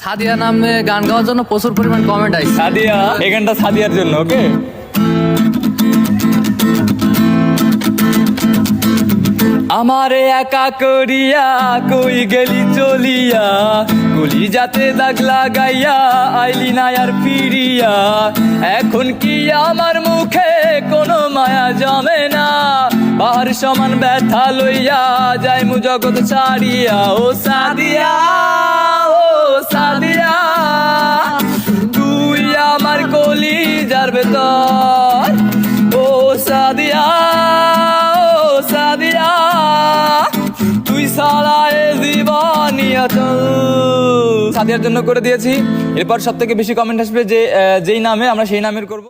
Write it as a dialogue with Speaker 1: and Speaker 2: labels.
Speaker 1: সাদিয়া নামে গান গাওয়ার জন্য প্রচুর পরিমাণ কমেন্ট আসছে।
Speaker 2: সাদিয়া, এই গানটা সাদিয়ার জন্য। ওকে, আমারে একা করিয়া কই গেলি চলিয়া, কলি যাতে দাগ লাগাইয়া আইলি না আর ফিরিয়া। এখন কি আমার মুখে কোনো মায়া জমে না, পাহাড় সমান ব্যথা লইয়া যাই মু জগৎ ছাড়িয়া। ও সাদিয়া, ও সাদিয়া, তুই আমার কলি যার ভেতর। ও সাদিয়া, ও সাদিয়া, তুই সারা এ জীবনিয়া চল। সাদিয়ার জন্য করে দিয়েছি। এরপর সব থেকে বেশি কমেন্ট আসবে যেই নামে, আমরা সেই নামের করব।